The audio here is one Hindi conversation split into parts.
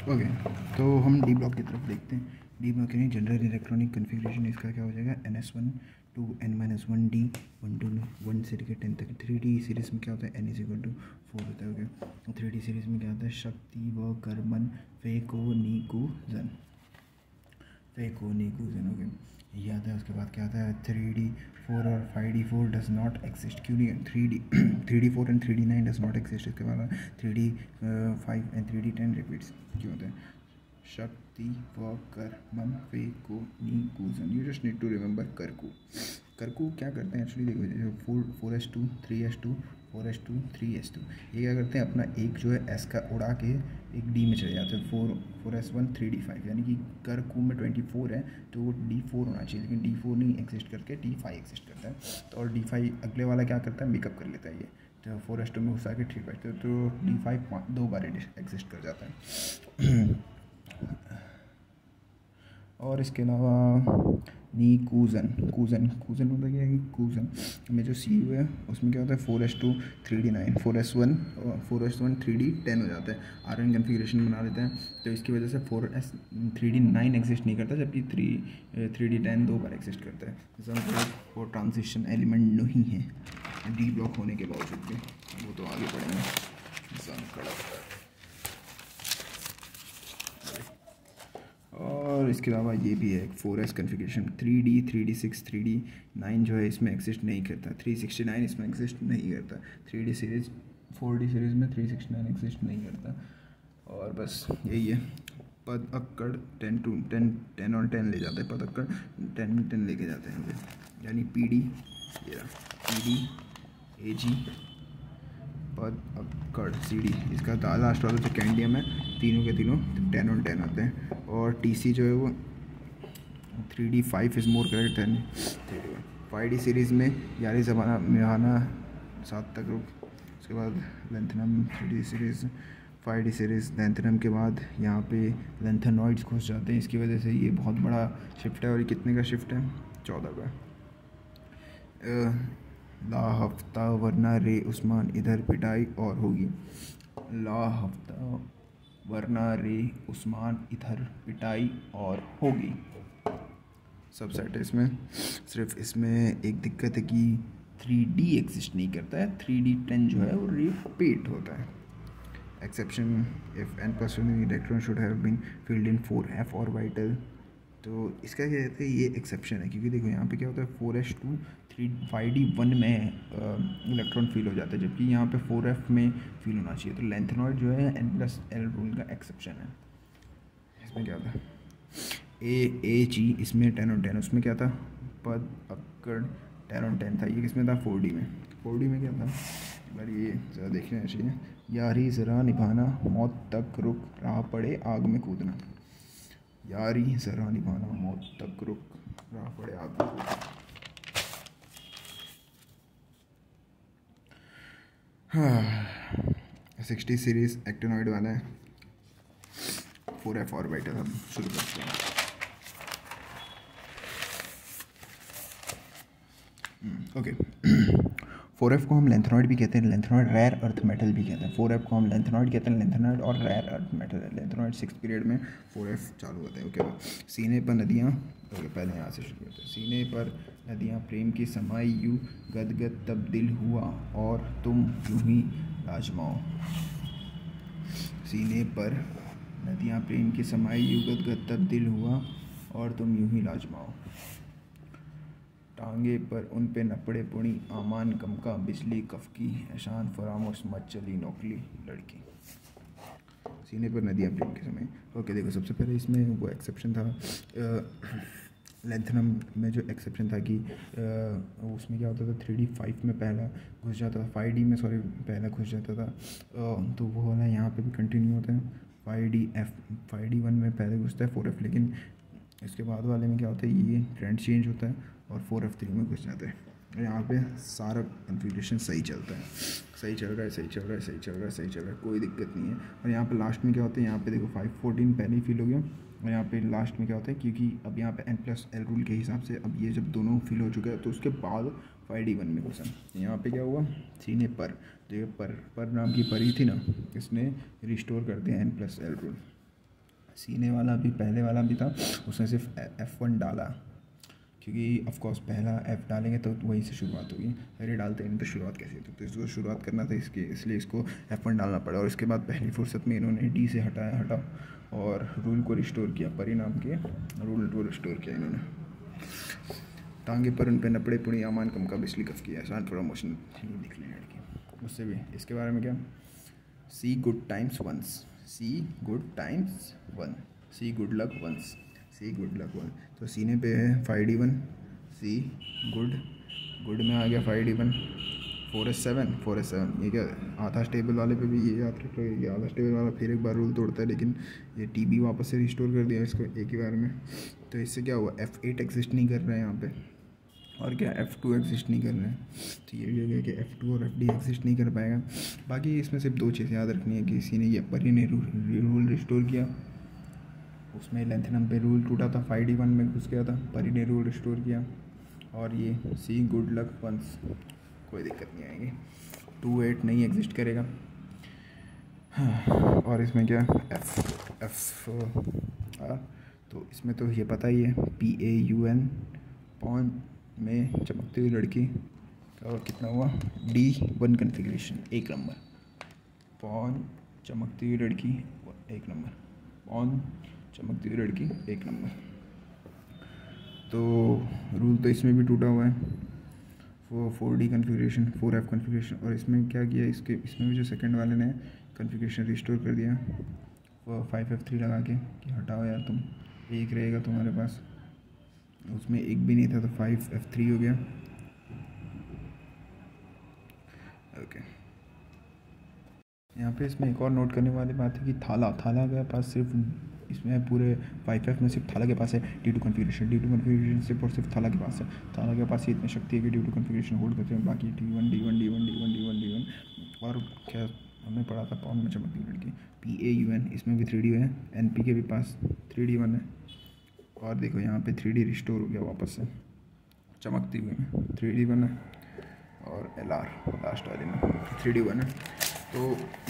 ओके, तो हम डी ब्लॉक की तरफ देखते हैं। डी ब्लॉक यानी जनरल इलेक्ट्रॉनिक कन्फिग्रेशन, इसका क्या हो जाएगा NS1 टू N-1D 1 टू 1 से लेकर 10 तक। 3D सीरीज़ में क्या होता है N=4 होता है। ओके, 3D सीरीज़ में क्या होता है शक्ति व कर्मन फेकोनिकुजन। ओके, ये आता है। उसके बाद क्या आता है 3D4 और 5D4 डज नॉट एग्जिस्ट। क्यों नहीं? 3D4 and 3D9 does not exist. इसके बाद 3D5 एंड 3D10 रिपीट्स क्यों होते हैं? शक्ति व कर्मन फेकोनिकुजन। You just need to remember करकू क्या करते हैं एक्चुअली? देखो 4s2 3s2 4s2 3s2, ये क्या करते हैं अपना एक जो है s का उड़ा के एक d में चले जाते हैं। 4s1 3d5, यानी कि करकू में 24 है तो वो d4 होना चाहिए, लेकिन d4 नहीं एग्जिस्ट करके d5 एग्जिस्ट करता है। तो और d5 अगले वाला क्या करता है मेकअप कर लेता है ये, तो 4s2 में घुसा के 3 तो d5 दो बार एग्जिस्ट कर जाता है। और इसके अलावा कूजन मतलब क्या है कि कूजन में जो सी है उसमें क्या होता है 4s2 3d9 4s1 3d10 हो जाता है। आरएन कन्फिग्रेशन बना लेते हैं, तो इसकी वजह से 3d9 एग्जिस्ट नहीं करता, जबकि 3d10 दो बार एग्जिस्ट करता है। इसका मतलब वो ट्रांजिशन एलिमेंट नहीं है डी ब्लॉक होने के बावजूद भी। वो तो आगे पढ़ेंगे। और इसके अलावा ये भी है 4s configuration 3D 3D6 3D9 जो है इसमें एग्जिस्ट नहीं करता। 369 इसमें एग्जिस्ट नहीं करता। 3D सीरीज़ 4D सीरीज़ में 369 एग्जिस्ट नहीं करता। और बस यही है। पद अक्कड़ 10 और 10 ले जाते हैं। पद अक्कड़ 10 लेके जाते हैं, यानी PD ये PD AG पद अक्कड़ CD। इसका लास्ट वाला जो कैंडियम है तीनों के तीनों 10 और 10 आते हैं। और TC जो है वो 3D5 is more correct than 3D1। 5D series में यारी ज़माना मेहाना 7 तक रुक। उसके बाद lanthanum 3D series 5D series lanthanum के बाद यहाँ पे लेंथेनॉइड्स घुस जाते हैं। इसकी वजह से ये बहुत बड़ा शिफ्ट है। और ये कितने का शिफ्ट है? 14 का। ला हफ्ता वरना रे उस्मान इधर पिटाई और होगी। ला हफ्ता वरना रे उस्मान इधर पिटाई और होगी। सब सेट है इसमें। सिर्फ इसमें एक दिक्कत है कि 3D एग्जिस्ट नहीं करता है। 3D10 जो है वो रिपीट होता है। Exception if n+1 electron should have been filled in 4f orbital. तो इसका क्या कहते हैं, ये एक्सेप्शन है, क्योंकि देखो यहाँ पे क्या होता है 4s2 5D1 में इलेक्ट्रॉन फील हो जाता है, जबकि यहाँ पे 4f में फील होना चाहिए। तो लेंथेनॉइड जो है n+l रूल का एक्सेप्शन है। इसमें क्या था AG, इसमें 10 और 10, उसमें क्या था पद अक्कड़ 10 और 10 था। ये किसमें था 4D में। 4D में क्या था बार ये ज़रा देखना चाहिए। यारी ज़रा निभाना मौत तक रुक राह पड़े आग में कूदना। यारी ज़रा निभाना मौत तक रुक राह पड़े आग में कूदना। हाँ, 60 सीरीज़ एक्टिनॉइड वाला है। 4f ऑर्बिटल हम शुरू करते हैं। ओके, 4f को हम लेंथेनॉइड भी कहते हैं, लेंथेनॉइड रेयर अर्थ मेटल भी कहते हैं। 4f को हम लेंथेनॉइड कहते हैं, लेंथेनॉइड और रेयर अर्थ मेटल है। लेंथेनॉइड 6th पीरियड में 4f चालू होता है। ओके, सीने पर नदियाँ, ओके पहले यहाँ से शुरू करते हैं। सीने पर नदियाँ प्रेम की समाई यूँ गदगद तब्दिल हुआ और तुम यूँ ही लाजमाओ। सीने पर नदियाँ प्रेम की समाई यूँ गदगद तब्दिल हुआ और तुम यूँ ही लाजमाओ। टांगे पर उन पे नपड़े पुणी आमान कम का बिजली कफकी ऐशान फरामोश मत चली नौकली लड़की। सीने पर नदियाँ प्रेम के समय। ओके, देखो सबसे पहले इसमें वो एक्सेप्शन था लेंथनम में, जो एक्सेप्शन था कि उसमें क्या होता था 3D5 में पहला घुस जाता था, 5D में पहला घुस जाता था। तो वो वाला यहाँ पे भी कंटिन्यू होता है। 5D1 में पहले घुसता है 4f, लेकिन इसके बाद वाले में क्या होता है ये ट्रेंड चेंज होता है और 4f3 में घुस जाता है। और यहाँ पे सारा कन्फिग्रेशन सही चलता है, सही चल रहा है, कोई दिक्कत नहीं है। और यहाँ पे लास्ट में क्या होता है, यहाँ पे देखो 514 पहले ही फील हो गया। और यहाँ पे लास्ट में क्या होता है, क्योंकि अब यहाँ पे n+l रूल के हिसाब से अब ये जब दोनों फिल हो चुका है तो उसके बाद 5D1 में घुसा। यहाँ पे क्या हुआ सीने पर, जो पर नाम की परी थी ना, इसने रिस्टोर कर दिया n+l रूल। सीने वाला भी पहले वाला भी था, उसने सिर्फ F1 डाला, क्योंकि ऑफ कोर्स पहला F डालेंगे तो वहीं से शुरुआत होगी, अरे डालते नहीं तो शुरुआत कैसे होती, तो इसको शुरुआत करना था इसलिए इसको F1 डालना पड़ा। और इसके बाद पहली फुर्सत में इन्होंने D से हटा और रूल को रिस्टोर किया, परिणाम के रूल को रिस्टोर किया इन्होंने। टांगे पर उन पे नपड़े पुणी अमान कम का बिजली कफ किया, आसान प्रमोशन दिख लें लड़की उससे भी। इसके बारे में क्या, सी गुड टाइम्स वंस, सी गुड टाइम्स वन, सी गुड लक वंस, सी गुड लक वन। तो सीने पे है 5D1, सी गुड में आ गया 5D1, 4S7, 4S7। ये क्या आधा स्टेबल वाले पे भी ये याद रखो, ये आधा स्टेबल वाला फिर एक बार रूल तोड़ता है, लेकिन ये TB वापस से रिस्टोर कर दिया इसको एक ही बार में। तो इससे क्या हुआ, F8 एग्जिस्ट नहीं कर रहे हैं यहाँ पे, और क्या F2 एग्जिस्ट नहीं कर रहे हैं। तो ये भी हो गया कि F2 और FD एग्जिस्ट नहीं कर पाएगा। बाकी इसमें सिर्फ 2 चीज़ें याद रखनी है कि इसी ने ये परी ने रूल रिस्टोर किया, उसमें लेंथनम पे रूल टूटा था, 5D1 में घुस गया था, परी ने रूल रिस्टोर किया। और ये सी गुड लक वंस, कोई दिक्कत नहीं आएगी, 2-8 नहीं एग्जिस्ट करेगा। हाँ, और इसमें क्या F तो इसमें तो ये पता ही है, PAUN पॉन में चमकती हुई लड़की का कितना हुआ, D1 कन्फिग्रेशन 1 नंबर, पॉन चमकती हुई लड़की 1 नंबर, पॉन चमकती हुई लड़की 1 नंबर। तो रूल तो इसमें भी टूटा हुआ है, वो 4D कन्फिग्रेशन, 4F कन्फिग्रेशन। और इसमें क्या किया, इसमें भी जो सेकंड वाले ने कन्फिग्रेशन रिस्टोर कर दिया, वो 5F3 लगा के कि हटाओ यार तुम, एक रहेगा तुम्हारे पास, उसमें एक भी नहीं था तो 5F3 हो गया। ओके, यहाँ पे इसमें एक और नोट करने वाली बात है कि थाला के पास सिर्फ इसमें पूरे 5F में सिर्फ थाला के पास है D2 कन्फिग्रेशन सिर्फ और सिर्फ थाला के पास है। थाला के पास ही इतनी शक्ति है कि D2 कन्फिग्रेशन होल्ड करते हैं, बाकी D1 और क्या हमने पढ़ा था पॉन में चमकती हुई लड़की, PAUN, इसमें भी 3D है, NP के भी पास 3D1 है। और देखो यहाँ पे 3D रिस्टोर हो गया वापस से, चमकती हुई में 3D1 है, और LR लास्ट वाले में 3D1 है। तो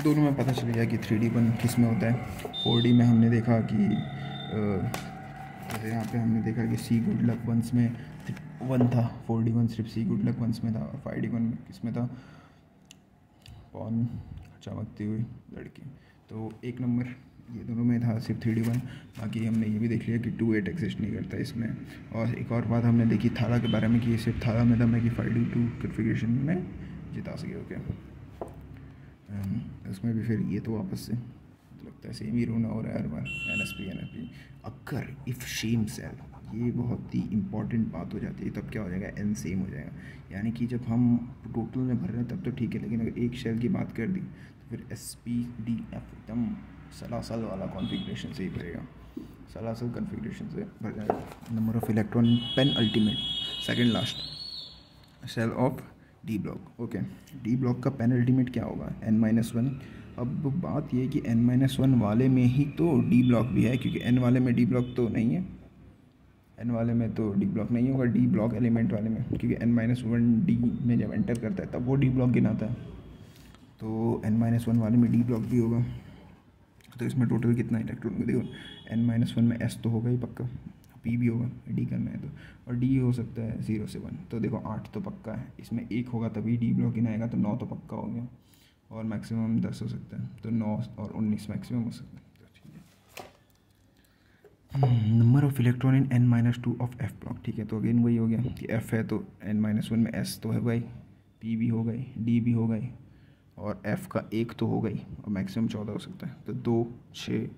दोनों में पता चल गया कि 3D1 किस में होता है। 4D में हमने देखा कि जैसे यहाँ पे हमने देखा कि सी गुड लक वंस में 1 था, 4D1 सिर्फ सी गुड लक वंस में था, और 5D1 में किस में था, पॉन चमकती हुई लड़की। तो 1 नंबर ये दोनों में था सिर्फ 3D1। बाकी हमने ये भी देख लिया कि 2-8 एग्जिस्ट नहीं करता इसमें। और एक और बात हमने देखी थाला के बारे में कि ये सिर्फ थाला में था, मैं कि 5D2 कन्फिग्रेशन में जिता सके। ओके, उसमें भी फिर ये तो वापस से लगता है सेम ही रोना हो रहा है हर बार, NSP। अगर इफ़ सेम सेल, ये बहुत ही इंपॉर्टेंट बात हो जाती है, तब क्या हो जाएगा, N सेम हो जाएगा। यानी कि जब हम टोटल में भर रहे हैं तब तो ठीक है, लेकिन अगर एक शेल की बात कर दी तो फिर SPDF एकदम सलासल वाला कॉन्फ़िगरेशन से ही भरेगा, सलासल कॉन्फ़िगरेशन से भर जाएगा। Number of electron penultimate second last shell of D block. Okay, D block का पेन अल्टीमेट क्या होगा, N-1। अब बात ये है कि N-1 वाले में ही तो D ब्लॉक भी है, क्योंकि N वाले में D ब्लॉक तो नहीं है, N वाले में तो D ब्लॉक नहीं होगा, D ब्लॉक एलिमेंट वाले में, क्योंकि N-1 D में जब एंटर करता है तब वो D ब्लॉक गिनाता है। तो N-1 वाले में D ब्लॉक भी होगा। तो इसमें टोटल कितना इलेक्ट्रॉन होगा, देखो N-1 में S तो होगा ही पक्का, P भी होगा, D करना है तो, और D हो सकता है 0 से 1। तो देखो 8 तो पक्का है, इसमें 1 होगा तभी D ब्लॉक गिनाएगा, तो 9 तो पक्का हो गया, और मैक्सिमम 10 हो सकता है, तो 9 और 19 मैक्सिमम हो सकता है। Number of electron in N-2 of F block. ठीक है, तो अगेन वही हो गया कि F है तो N-1 में S तो है भाई, P भी हो गई, D भी हो गई, और F का 1 तो हो गई, और मैक्सिमम 14 हो सकता है। तो 2, 6,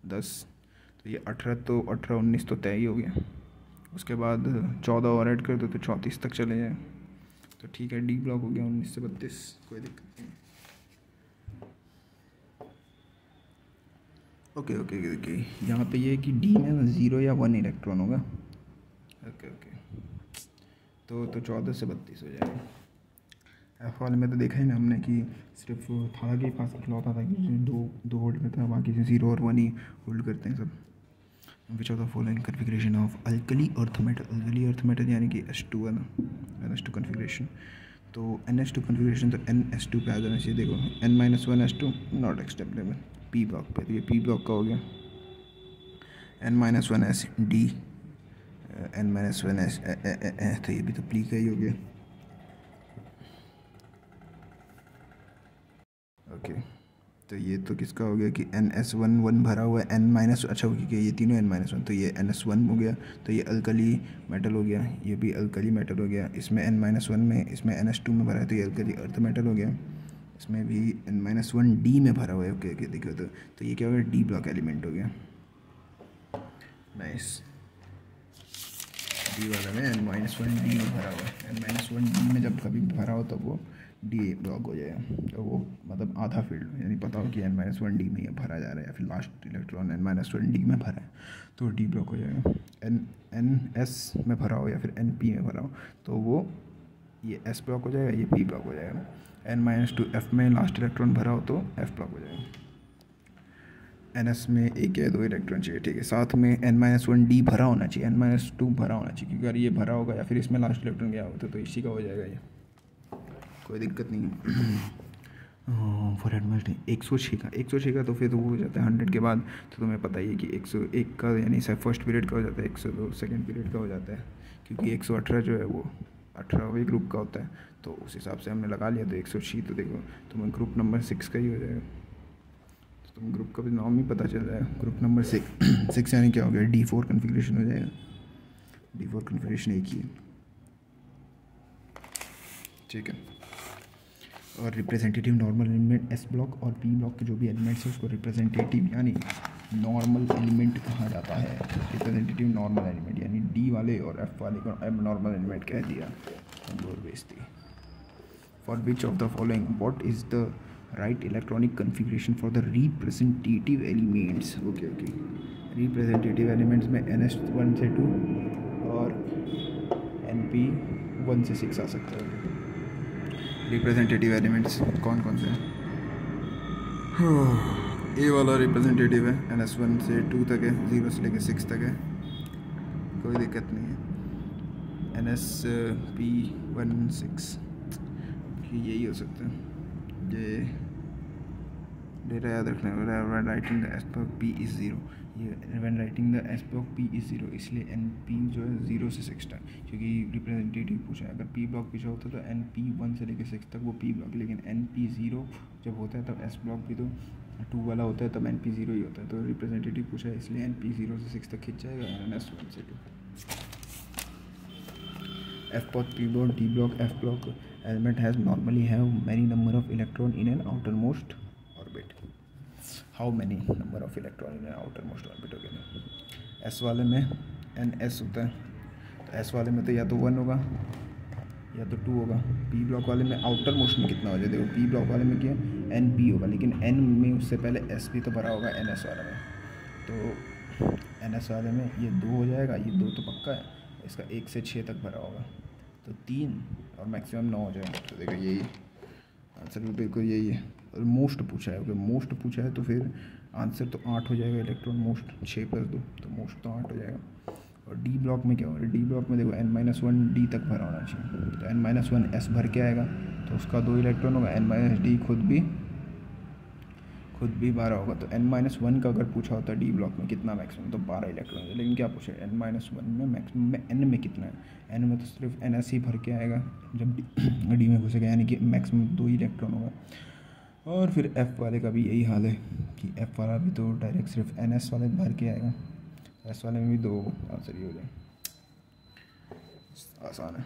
10, तो ये 18, तो 18, 19 तो तय ही हो गया। उसके बाद 14 और ऐड कर दो तो 34 तक चले जाए, तो ठीक है, D ब्लॉक हो गया 19 से 32, कोई दिक्कत नहीं। ओके, यहाँ पे ये है कि D में 0 या 1 इलेक्ट्रॉन होगा। ओके, तो 14 से 32 हो जाएगा। F वाले में तो देखा ही ना हमने कि सिर्फ थाला के पास इकलौता था कि दो होल्ड करता है, बाकी 0 और 1 ही होल्ड करते हैं सब। Which of the following configuration of alkali earth metal यानी कि H2 है ना, NH2 कन्फिग्रेशन। तो NH2 कन्फिग्रेशन तो NS2 पे आ जाना चाहिए। देखो N-1 H2 not acceptable P block पे, तो ये P ब्लॉक का हो गया। n-1s d n-1s तो ये भी तो प्ली का ही हो गया। ओके तो ये तो किसका हो गया कि NS1 भरा हुआ है n माइनस, अच्छा हो गया ये तीनों n-1, तो ये NS1 हो गया, तो ये अल्कली मेटल हो गया, ये भी अल्कली मेटल हो गया। इसमें n-1 में, इसमें NS2 में भरा है तो ये अल्कली अर्थ मेटल हो गया। इसमें भी n-1d में भरा हुआ है। ओके ओके देखो तो ये क्या हो गया, डी ब्लॉक एलिमेंट हो गया। नाइस, डी वाला में n-1d में भरा हुआ है। n-1d में जब कभी भरा हो तो वो डी ब्लॉक हो जाएगा, तो वो मतलब आधा फील्ड यानी पता हो कि n-1d में ये भरा जा रहा है या फिर लास्ट इलेक्ट्रॉन n-1d में भरा है तो डी ब्लॉक हो जाएगा। ns में भरा हो या फिर np में भरा हो तो वो ये s ब्लॉक हो जाएगा, ये p ब्लॉक हो जाएगा। n-2 f में लास्ट इलेक्ट्रॉन भरा हो तो f ब्लॉक हो जाएगा। ns में एक या दो इलेक्ट्रॉन चाहिए, ठीक है। साथ में n-1d भरा होना चाहिए, n-2 भरा होना चाहिए, क्योंकि अगर ये भरा होगा या फिर इसमें लास्ट इलेक्ट्रॉन गया होता तो इसी का हो जाएगा ये, कोई दिक्कत नहीं है। फॉर एडवांस्ड 106 का तो फिर तो वो हो जाता है 100 के बाद, तो तुम्हें पता ही है कि 101 का यानी फर्स्ट पीरियड का हो जाता है, 102 सेकेंड पीरियड का हो जाता है, क्योंकि 118 जो है वो 18वें ग्रुप का होता है, तो उस हिसाब से हमने लगा लिया। तो 106 तो देखो तुम्हें ग्रुप नंबर 6 का ही हो जाएगा, तो तुम ग्रुप का भी नाम ही पता चल जाएगा। ग्रुप नंबर 6 यानी क्या हो गया, D4 कन्फिग्रेशन हो जाएगा। D4 कन्फिग्रेशन एक ही है, ठीक है। और representative normal element S block और पी ब्लॉक के जो भी एलिमेंट्स हैं उसको रिप्रेजेंटेटिव यानी नॉर्मल एलिमेंट कहा जाता है। रिप्रेजेंटेटिव नॉर्मल एलिमेंट यानी डी वाले और एफ वाले को एम नॉर्मल एलिमेंट कह दिया, और बेइज्जती। For which of the following what is the right electronic configuration for the representative elements. Okay okay, representative elements में NS1 से 2 और NP 1 से 6 आ सकता है। रिप्रेजेंटेटिव एलिमेंट्स कौन कौन से हैं? ए वाला रिप्रेजेंटेटिव है, NS1 से 2 तक है, 0 से लेकर 6 तक है, कोई दिक्कत नहीं है। NSP16 यही हो सकता है। ये डेटा याद रखना है, writing the S block P is 0, ये when writing the S block P is 0, इसलिए NP जो है 0 से 6 तक, क्योंकि रिप्रेजेंटेटिव पूछा है। अगर P ब्लॉक पीछे होता तो NP 1 से लेकर 6 तक वो P ब्लॉक, लेकिन NP 0 जब होता है तब एस ब्लॉक भी तो 2 वाला होता है, तब NP 0 ही होता है। तो रिप्रेजेंटेटिव पूछा है इसलिए NP 0 से 6 तक खींच जाएगा, NS1 से 2। F block, P block, D block, F block element has normally have many number of electron in an outermost orbit. How many number of electron in an outermost orbit? Okay, S वाले में NS होता है, तो S वाले में तो या तो 1 होगा या तो 2 होगा। P ब्लॉक वाले में आउटर मोस्ट में कितना हो जाए, देखो P ब्लॉक वाले में क्या NP होगा, लेकिन N में उससे पहले S भी तो भरा होगा NS वाले में, तो NS वाले में ये 2 हो जाएगा, ये 2 तो पक्का है, इसका 1 से 6 तक भरा होगा, तो 3 और मैक्सिमम 9 हो जाएगा। तो देखो यही आंसर भी बिल्कुल यही है। और मोस्ट पूछा है, अगर मोस्ट पूछा है तो फिर आंसर तो 8 हो जाएगा। इलेक्ट्रॉन मोस्ट 6 + 2 तो मोस्ट तो 8 हो जाएगा। और डी ब्लॉक में क्या होगा, डी ब्लॉक में देखो n-1d तक भरा होना चाहिए, तो n-1s भर के आएगा तो उसका 2 इलेक्ट्रॉन होगा, n-d खुद भी 12 होगा। तो n-1 का अगर पूछा होता डी ब्लॉक में कितना मैक्सिमम, तो 12 इलेक्ट्रॉन है, लेकिन क्या पूछा है n-1 में मैक्सिमम में n में कितना है, n में तो सिर्फ ns ही भर के आएगा जब डी में घुसेगा, यानी कि मैक्सिमम 2 इलेक्ट्रॉन होगा। और फिर f वाले का भी यही हाल है कि f वाला भी तो डायरेक्ट सिर्फ ns वाले भर के आएगा, s वाले में भी 2 आंसर ही हो जाए, आसान है।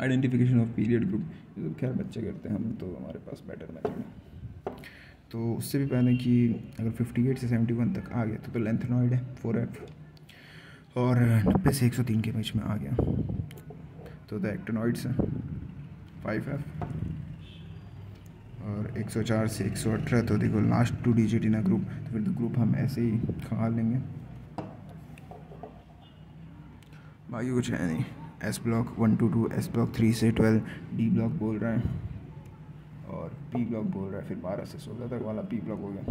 आइडेंटिफिकेशन ऑफ पीरियड ग्रुप, ये तो खैर बच्चे करते हैं, हम तो हमारे पास बेटर मेथड है। तो उससे भी पहले कि अगर 58 से 71 तक आ गया तो लेंथेनॉइड है 4f, और 90 से 103 के बीच में आ गया तो द एक्टिनॉइड्स है 5f, और 104 से 118 तो देखो last 2 digit in a group, तो फिर तो ग्रुप हम ऐसे ही खा लेंगे, बाकी कुछ है नहीं। S block 1 to 2, S block 3 से 12, डी ब्लॉक बोल रहा है और पी ब्लॉक बोल रहा है, फिर 12 से 16 तक वाला पी ब्लॉक हो गया।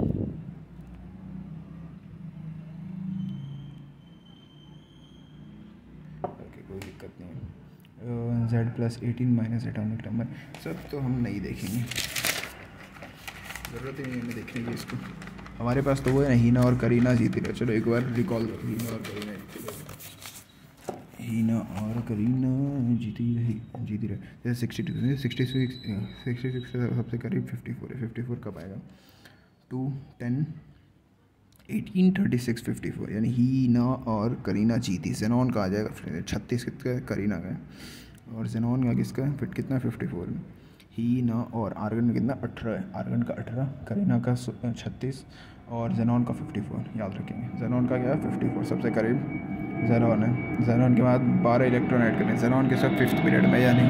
ओके, कोई दिक्कत नहीं है। Z+18 - एटॉमिक नंबर सब तो हम नहीं देखेंगे, ज़रूरत ही नहीं हमें देखने की इसको। हमारे पास तो वो है ना, हीना और करीना जीती रहे। चलो एक बार रिकॉल करो, हीना और करीना जीती रहे, हीना और करीना जीती रहे। जैसे 62 66 से सबसे करीब 54 है। 54 कब आएगा? 2 10 18 36 54, यानी हीना और करीना जीती। जेनॉन का आ जाएगा 36 किसका है? करीना का है। और जेनॉन का किसका है? फिर कितना 54 में। हीना और आर्गन में कितना? 18 है। आर्गन का 18, करीना का 36 और जेनॉन का 54। याद रखेंगे जेनॉन का क्या है? 54 सबसे करीब जेनॉन है। जेनॉन के बाद 12 इलेक्ट्रॉन ऐड करें जेनॉन के साथ 5th पीरियड में, यानी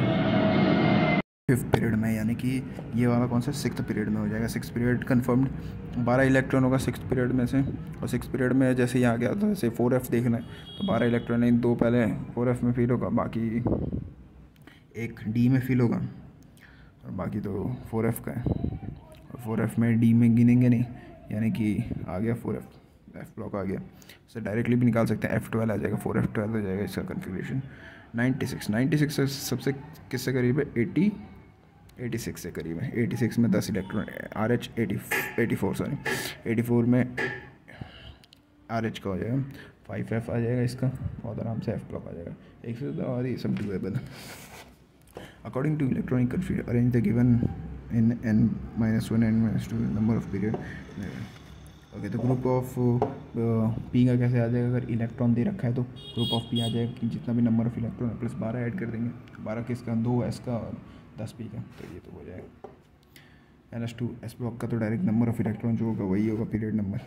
5th पीरियड में, यानी कि ये वाला कौन सा? 6th पीरियड में हो जाएगा। 6th period confirmed. 12 इलेक्ट्रॉन होगा 6th पीरियड में से। और 6th पीरियड में जैसे ही आ गया तो जैसे 4f देखना है तो 12 इलेक्ट्रॉन नहीं, 2 पहले 4f में फिल होगा, बाकी एक डी में फिल होगा और बाकी तो 4f का है। और 4f में डी में गिनेंगे नहीं, यानी कि आ गया 4f, एफ ब्लॉक आ गया। इसे डायरेक्टली भी निकाल सकते हैं, F12 आ जाएगा, 4f12 हो जाएगा इसका कन्फिग्रेशन। 96 से सबसे किससे करीब है? 86 से करीब है। 86 में 10 इलेक्ट्रॉन, RH 84 सॉरी 84 में RH का हो जाएगा 5f आ जाएगा इसका, बहुत आराम से F ब्लॉक आ जाएगा। एक से ज़्यादा और ये सब डुएबल। According to electronic configuration arrange the given in n-1 n-2 number of period. Okay, तो ग्रुप ऑफ पी का कैसे आ जाएगा? अगर इलेक्ट्रॉन दे रखा है तो ग्रुप ऑफ पी आ जाएगा कि जितना भी नंबर ऑफ इलेक्ट्रॉन है प्लस 12 ऐड कर देंगे। 12 किसका? 2 एस का और 10 पी का, तो ये तो हो जाएगा। NH2 एस ब्लॉक का तो डायरेक्ट नंबर ऑफ इलेक्ट्रॉन जो होगा वही होगा पीरियड नंबर।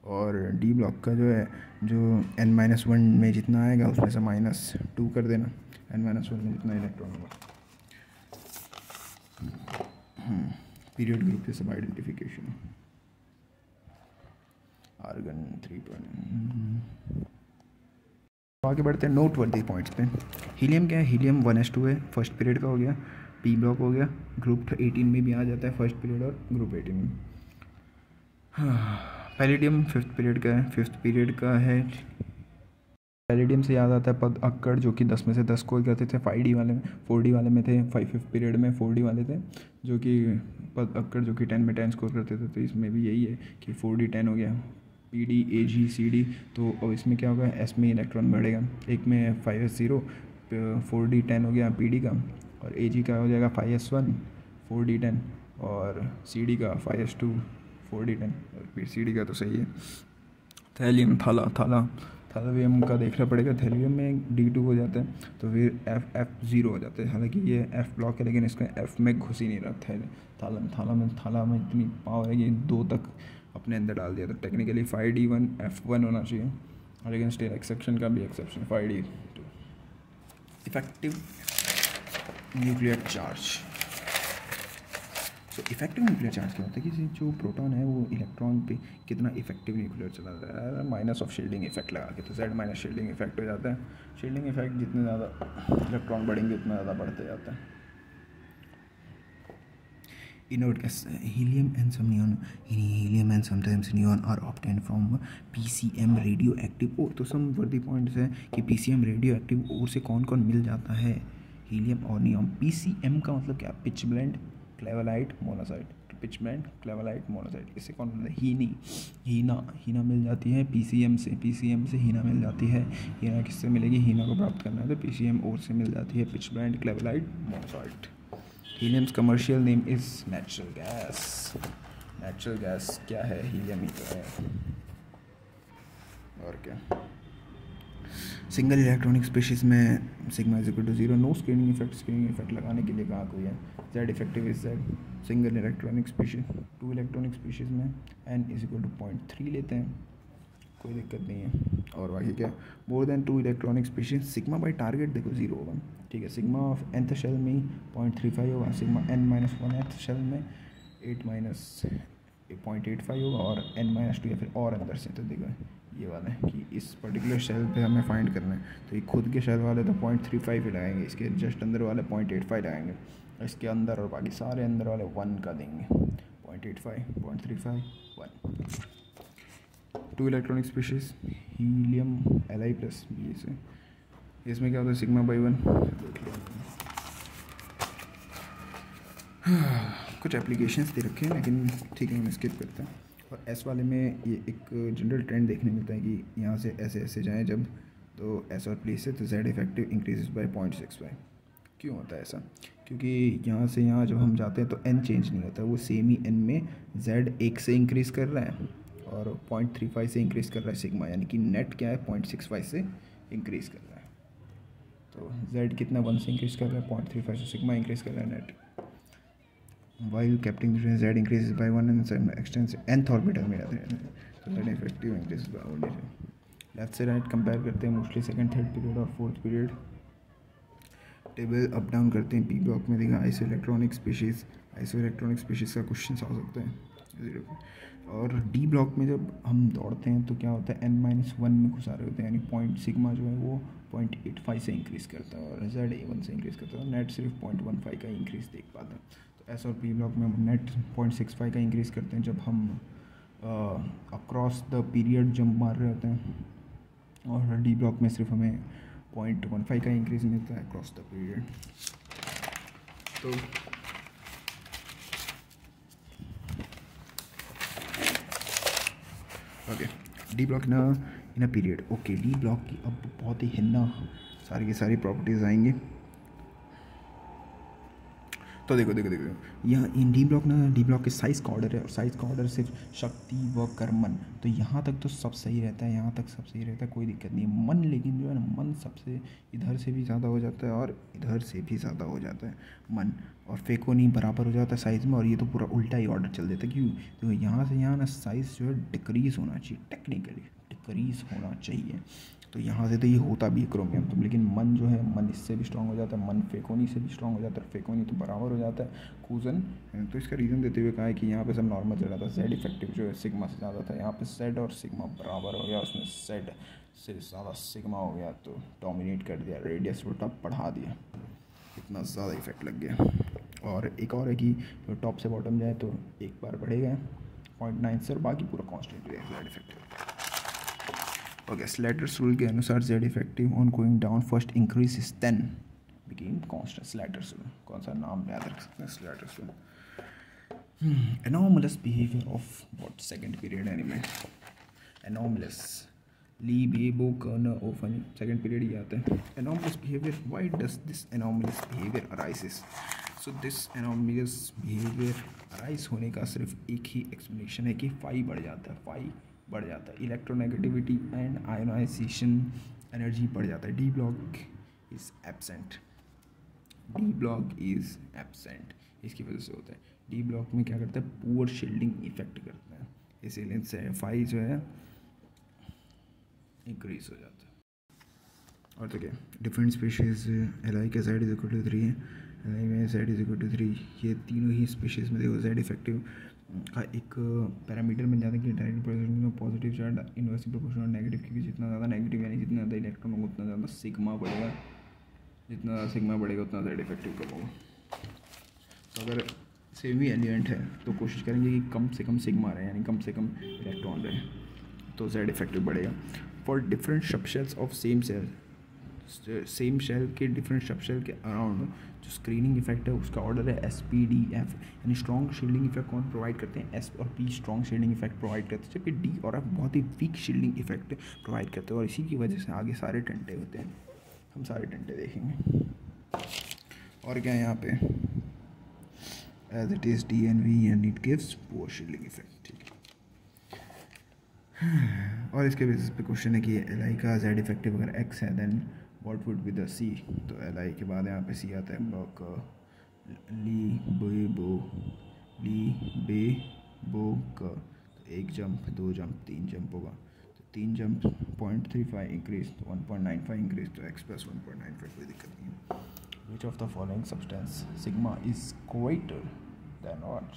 और डी ब्लॉक का जो है, जो n-1 में जितना आएगा उसमें से -2 कर देना, n-1 में जितना इलेक्ट्रॉन होगा। पीरियड ग्रुप से सब आइडेंटिफिकेशन। आर्गन 3 आगे बढ़ते हैं नोट वर्दी पॉइंट्स पे। हीलियम क्या है? हीलियम 1s2 है, फर्स्ट पीरियड का हो गया, पी ब्लॉक हो गया, ग्रुप 18 में भी आ जाता है फर्स्ट पीरियड और ग्रुप 18 में। पैलेडियम 5th पीरियड का है, 5th पीरियड का है। पैलेडियम से याद आता है पद अक्कड़, जो कि 10 में से 10 स्कोर करते थे 5D वाले में, 4D वाले में थे, 5th पीरियड में 4D वाले थे, जो कि पद अक्कड़ जो कि 10 में 10 स्कोर करते थे। तो इसमें भी यही है कि 4D 10 हो गया, PD AG CD। तो इसमें क्या होगा? S में इलेक्ट्रॉन बढ़ेगा, एक में 5s0, 4D 10 हो गया PD का, और AG का हो जाएगा 5s1 4D 10, और CD का 5s2 4D 10, और फिर CD का तो सही है। थैलियम थैलियम का देखना पड़ेगा। थैलियम में D2 हो जाता है तो फिर F0 हो जाता है। हालांकि ये F ब्लॉक है लेकिन इसका F में घुस ही नहीं रहा। थाला में इतनी पावर है कि 2 तक अपने अंदर डाल दिया, तो टेक्निकली 5D1 F1 होना चाहिए, लेकिन स्टिल एक्सेप्शन का भी exception 5D2। Effective nuclear charge. तो इफेक्टिव न्यूक्लियर चार्ज क्या होता है कि जो प्रोटॉन है वो इलेक्ट्रॉन पे कितना इफेक्टिव न्यूक्लियर चला रहा है, माइनस ऑफ शील्डिंग इफेक्ट लगा के, तो Z माइनस शील्डिंग इफेक्ट हो जाता है। शील्डिंग इफेक्ट जितने ज़्यादा इलेक्ट्रॉन बढ़ेंगे उतना ज़्यादा बढ़ते जाता है। Inert gas, helium and some neon. Helium and sometimes neon are obtained from PCM radioactive ore। तो some worthy points है कि PCM radioactive ore से कौन कौन मिल जाता है? हीलियम और नियॉन। PCM का मतलब क्या? Pitch blende cleveite monazite, pitch blende cleveite monazite. इससे कौन मिलता है? हीना मिल जाती है PCM से हीना मिल जाती है। हीना किससे मिलेगी? हीना को प्राप्त करना है तो PCM ओर से मिल जाती है, pitch blende cleveite monazite. Helium's commercial name is natural gas क्या है? हीलियम ही तो है, और क्या। सिंगल इलेक्ट्रॉनिक स्पीशीज़ में sigma is equal to 0, no screening effect लगाने के लिए कहा कोई है। Z effective is Z। Single electronic species, 2 electronic species में n इज इक्वल टू 0.3 लेते हैं, कोई दिक्कत नहीं है। और बाकी क्या? More than 2 electronic species, sigma by target देखो 0 होगा, ठीक है। सिग्मा ऑफ nth शेल में 0.35 होगा, सिग्मा n-1th शेल में 0.85 होगा, और n-2 या फिर और अंदर से। तो देखो ये वाला है कि इस पर्टिकुलर शेल पे हमें फाइंड करना है, तो ये खुद के शेल वाले तो 0.35 ही लगाएंगे, इसके जस्ट अंदर वाले 0.85 लगाएंगे, इसके अंदर और बाकी सारे अंदर वाले 1 का देंगे। 0.85 0.35 1। 2 electronic species helium Li plus B से, इसमें क्या होता है? Sigma by 1। कुछ एप्लीकेशंस दे रखे हैं लेकिन ठीक है, हम स्किप करते हैं। और एस वाले में ये एक जनरल ट्रेंड देखने मिलता है कि यहाँ से ऐसे ऐसे जाएँ जब, तो एस और प्लेस से, तो जेड इफेक्टिव इंक्रीजेस बाय 0.65। क्यों होता है ऐसा? क्योंकि यहाँ से यहाँ जब हम जाते हैं तो एन चेंज नहीं होता, वो सेम ही एन में जेड 1 से इंक्रीज़ कर रहा है और 0.35 से इंक्रीज़ कर रहा है सिग्मा, यानी कि नेट क्या है 0.65 से इंक्रीज़ कर रहा है। तो जेड कितना 1 से इंक्रीज़ कर रहा है 0.35 से, सिग्मा इंक्रीज़ कर रहा है net. While कैप्टिंग Z increase by 1 and expanse nth orbital में जाते हैं, तो Z effective increase by. Left से राइट कंपेयर करते हैं मोस्टली सेकंड थर्ड पीरियड और fourth period. Table up down करते हैं। पी ब्लॉक में देखा आइसो इलेक्ट्रॉनिक स्पीशीज़ का क्वेश्चन आ सकता है। और डी ब्लॉक में जब हम दौड़ते हैं तो क्या होता है, n-1 में घुसा रहे होते हैं, यानी पॉइंट सिग्मा जो है वो 0.85 से इंक्रीज़ करता है और जेड 1 से इंक्रीज़ करता है और नेट सिर्फ 0.15 का इंक्रीज़ देख पाते हैं। तो एस और पी ब्लॉक में नेट 0.65 का इंक्रीज़ करते हैं जब हम अक्रॉस द पीरियड जंप मार रहे होते हैं, और डी ब्लॉक में सिर्फ हमें 0.15 का इंक्रीज़ मिलता है अक्रॉस द पीरियड। तो okay, D block in a period. Okay, D block की अब बहुत ही हिन्ना सारी की सारी प्रॉपर्टीज़ आएंगी। तो देखो यहाँ इन डी ब्लॉक के साइज़ का ऑर्डर है, और साइज़ का ऑर्डर सिर्फ शक्ति व कर्मन, तो यहाँ तक तो सब सही रहता है, यहाँ तक सब सही रहता है, कोई दिक्कत नहीं है। मन लेकिन जो है ना, मन सबसे इधर से भी ज़्यादा हो जाता है और इधर से भी ज़्यादा हो जाता है मन, और फेकोनी बराबर हो जाता है साइज़ में, और ये तो पूरा उल्टा ही ऑर्डर चल देता है। क्यों? तो यहाँ से यहाँ ना साइज़ जो है डिक्रीज़ होना चाहिए, टेक्निकली डिक्रीज़ होना चाहिए। तो यहाँ से तो ये होता भी है क्रोमियम, तो लेकिन मन जो है, मन इससे भी स्ट्रॉन्ग हो जाता है, मन फेकोनी से भी स्ट्रॉन्ग हो जाता है, फेकोनी तो बराबर हो जाता है कूजन। तो इसका रीज़न देते हुए कहा है कि यहाँ पे सब नॉर्मल चल रहा था, जेड इफेक्टिव जो है सिग्मा से ज़्यादा था, यहाँ पे जेड और सिग्मा बराबर हो गया, उसमें जेड से ज़्यादा सिग्मा हो गया, तो डोमिनेट कर दिया, रेडियस उल्टा बढ़ा दिया, इतना ज़्यादा इफेक्ट लग गया। और एक और है कि टॉप से बॉटम जाए तो एक बार बढ़ेगा 0.9 से, और बाकी पूरा कॉन्स्टेंट रहेगा Z effective. Okay, Slater's rule के अनुसार Z effective on going down first increase is 10 became constant. Slater's rule, कौन सा नाम याद रख सकते हैं, Slater's rule. Anomalous behaviour of what second period element, anomalous ली बे बो कर्न ओफन, सेकंड पीरियड ही आता है। Anomalous behaviour, why does this anomalous behaviour arises? So this anomalous behaviour arise होने का सिर्फ एक ही एक्सप्लेनेशन है कि फाई बढ़ जाता है, फाई बढ़ जाता है, इलेक्ट्रोनेगेटिविटी एंड आयोनाइजेशन एनर्जी बढ़ जाता है। D block is absent, D block is absent, इसकी वजह से होता है। डी ब्लॉक में क्या करता है, पुअर शील्डिंग इफेक्ट करता है, इसीलिए से फाई जो है इंक्रीज हो जाता है। और तो क्या, डिफरेंट स्पीशीज़ एल आई का जेड इज इक्वल टू 3 है, एल आई में जेड इज इक्वल टू 3, ये तीनों ही स्पीशीज़ में देखो जेड इफेक्टिव का एक पैरामीटर मिल जाता है कि डायरेक्ट प्रोपोर्शनल में positive charge inversely proportional negative, क्योंकि जितना ज़्यादा नेगेटिव यानी जितना ज़्यादा इलेक्ट्रॉन होगा उतना ज़्यादा सिग्मा बढ़ेगा, जितना ज़्यादा सिग्मा बढ़ेगा उतना जेड इफेक्टिव कम होगा। तो अगर सेम ही एलिमेंट है तो कोशिश करेंगे कि कम से कम सिग्मा रहे, यानी कम से कम इलेक्ट्रॉन रहे, तो जेड इफेक्टिव बढ़ेगा। For different subshells of same shell, same shell के डिफरेंट सबशेल के अराउंड जो स्क्रीनिंग इफेक्ट है उसका ऑर्डर है SPDF, यानी स्ट्रॉन्ग शील्डिंग इफेक्ट कौन प्रोवाइड करते हैं, S और P strong shielding effect provide करते हैं, जबकि D और F बहुत ही वीक शील्डिंग इफेक्ट प्रोवाइड करते हैं, और इसी की वजह से आगे सारे टंटे होते हैं, हम सारे टंटे देखेंगे। और क्या है यहाँ पे, as it is D and V and it gives poor shielding effect, ठीक है। और इसके बेसिस पे क्वेश्चन है कि Li का जेड इफेक्टिव अगर X है then what would be the C, तो Li के बाद यहाँ पे C आता है, ब्लॉक ली बे बो क, तो एक जंप, दो जंप, तीन जंप होगा, तो तीन जंप 0.35 इंक्रीज, तो 1.95 इंक्रीज, तो X प्लस 1.95, कोई दिक्कत नहीं है। Which of the following substance sigma is greater than not,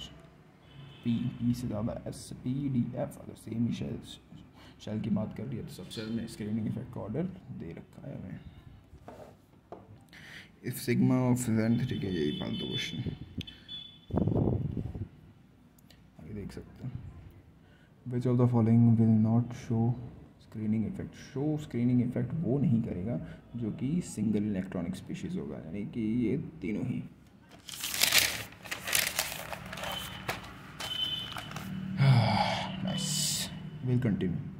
P से ज़्यादा SPDF, अगर सेम ही शेल की बात कर रही है तो सब शेल में स्क्रीनिंग इफेक्ट का ऑर्डर दे रखा है हमें। इफ सिग्मा ऑफ जेड, ठीक है, यही फालतू क्वेश्चन आगे देख सकते हैं। Which of the following will not show screening effect, show screening effect वो नहीं करेगा जो कि सिंगल इलेक्ट्रॉनिक स्पीशीज़ होगा, यानी कि ये तीनों ही। Will continue.